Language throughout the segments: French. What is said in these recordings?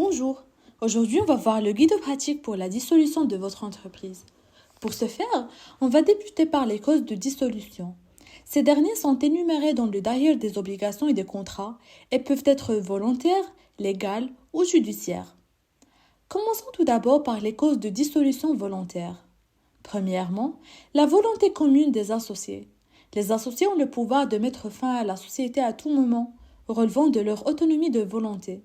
Bonjour, aujourd'hui on va voir le guide pratique pour la dissolution de votre entreprise. Pour ce faire, on va débuter par les causes de dissolution. Ces dernières sont énumérées dans le derrière des obligations et des contrats et peuvent être volontaires, légales ou judiciaires. Commençons tout d'abord par les causes de dissolution volontaire. Premièrement, la volonté commune des associés. Les associés ont le pouvoir de mettre fin à la société à tout moment, relevant de leur autonomie de volonté.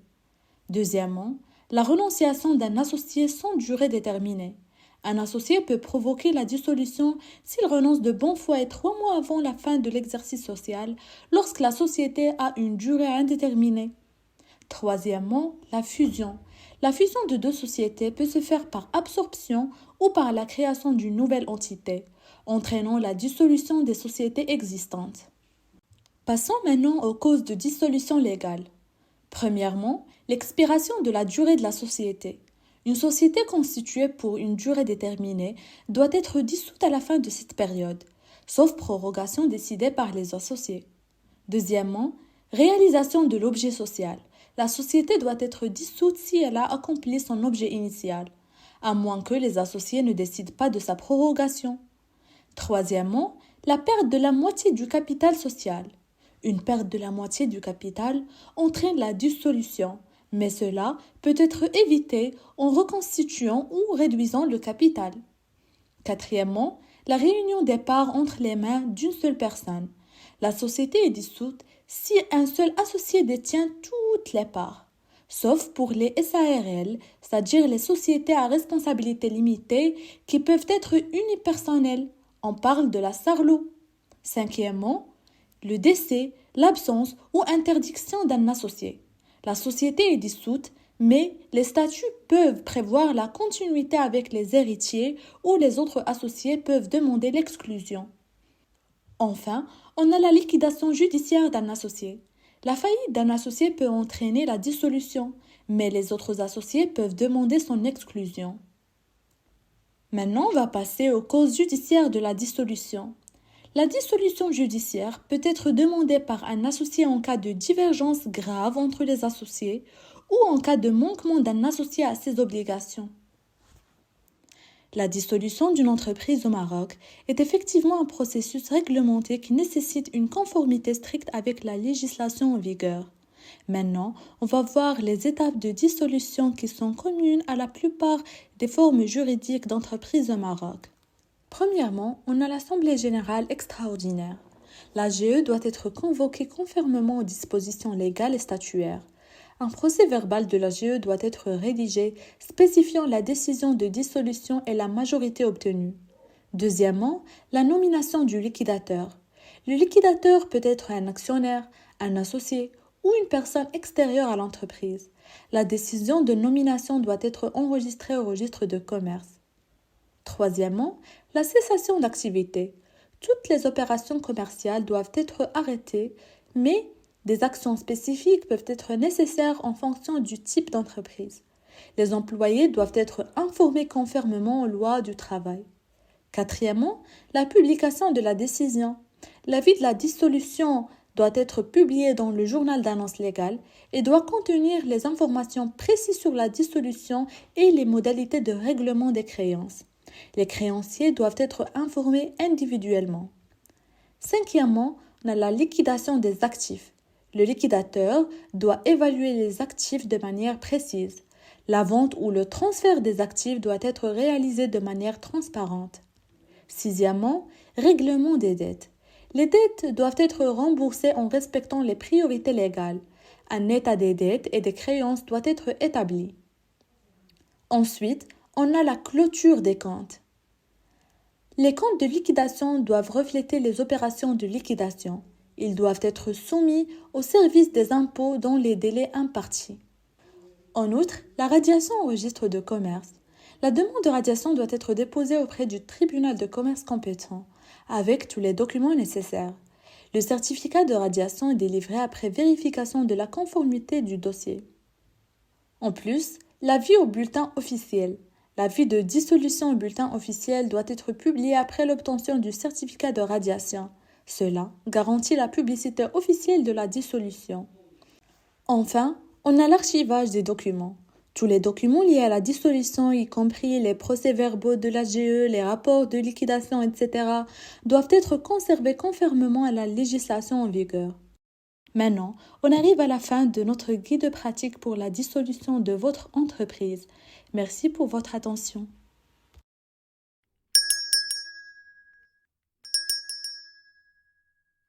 Deuxièmement, la renonciation d'un associé sans durée déterminée. Un associé peut provoquer la dissolution s'il renonce de bonne foi et 3 mois avant la fin de l'exercice social, lorsque la société a une durée indéterminée. Troisièmement, la fusion. La fusion de deux sociétés peut se faire par absorption ou par la création d'une nouvelle entité, entraînant la dissolution des sociétés existantes. Passons maintenant aux causes de dissolution légale. Premièrement, l'expiration de la durée de la société. Une société constituée pour une durée déterminée doit être dissoute à la fin de cette période, sauf prorogation décidée par les associés. Deuxièmement, réalisation de l'objet social. La société doit être dissoute si elle a accompli son objet initial, à moins que les associés ne décident pas de sa prorogation. Troisièmement, la perte de la moitié du capital social. Une perte de la moitié du capital entraîne la dissolution, mais cela peut être évité en reconstituant ou réduisant le capital. Quatrièmement, la réunion des parts entre les mains d'une seule personne. La société est dissoute si un seul associé détient toutes les parts, sauf pour les SARL, c'est-à-dire les sociétés à responsabilité limitée qui peuvent être unipersonnelles. On parle de la SARLO. Cinquièmement, le décès, l'absence ou interdiction d'un associé. La société est dissoute, mais les statuts peuvent prévoir la continuité avec les héritiers ou les autres associés peuvent demander l'exclusion. Enfin, on a la liquidation judiciaire d'un associé. La faillite d'un associé peut entraîner la dissolution, mais les autres associés peuvent demander son exclusion. Maintenant, on va passer aux causes judiciaires de la dissolution. La dissolution judiciaire peut être demandée par un associé en cas de divergence grave entre les associés ou en cas de manquement d'un associé à ses obligations. La dissolution d'une entreprise au Maroc est effectivement un processus réglementé qui nécessite une conformité stricte avec la législation en vigueur. Maintenant, on va voir les étapes de dissolution qui sont communes à la plupart des formes juridiques d'entreprises au Maroc. Premièrement, on a l'Assemblée générale extraordinaire. L'AGE doit être convoquée conformément aux dispositions légales et statutaires. Un procès-verbal de l'AGE doit être rédigé spécifiant la décision de dissolution et la majorité obtenue. Deuxièmement, la nomination du liquidateur. Le liquidateur peut être un actionnaire, un associé ou une personne extérieure à l'entreprise. La décision de nomination doit être enregistrée au registre de commerce. Troisièmement, la cessation d'activité. Toutes les opérations commerciales doivent être arrêtées, mais des actions spécifiques peuvent être nécessaires en fonction du type d'entreprise. Les employés doivent être informés conformément aux lois du travail. Quatrièmement, la publication de la décision. L'avis de la dissolution doit être publié dans le journal d'annonce légale et doit contenir les informations précises sur la dissolution et les modalités de règlement des créances. Les créanciers doivent être informés individuellement. Cinquièmement, on a la liquidation des actifs. Le liquidateur doit évaluer les actifs de manière précise. La vente ou le transfert des actifs doit être réalisé de manière transparente. Sixièmement, règlement des dettes. Les dettes doivent être remboursées en respectant les priorités légales. Un état des dettes et des créances doit être établi. Ensuite, on a la clôture des comptes. Les comptes de liquidation doivent refléter les opérations de liquidation. Ils doivent être soumis au service des impôts dans les délais impartis. En outre, la radiation au registre de commerce. La demande de radiation doit être déposée auprès du tribunal de commerce compétent, avec tous les documents nécessaires. Le certificat de radiation est délivré après vérification de la conformité du dossier. En plus, l'avis au bulletin officiel. L'avis de dissolution au bulletin officiel doit être publié après l'obtention du certificat de radiation. Cela garantit la publicité officielle de la dissolution. Enfin, on a l'archivage des documents. Tous les documents liés à la dissolution, y compris les procès-verbaux de l'AGE, les rapports de liquidation, etc., doivent être conservés conformément à la législation en vigueur. Maintenant, on arrive à la fin de notre guide pratique pour la dissolution de votre entreprise. Merci pour votre attention.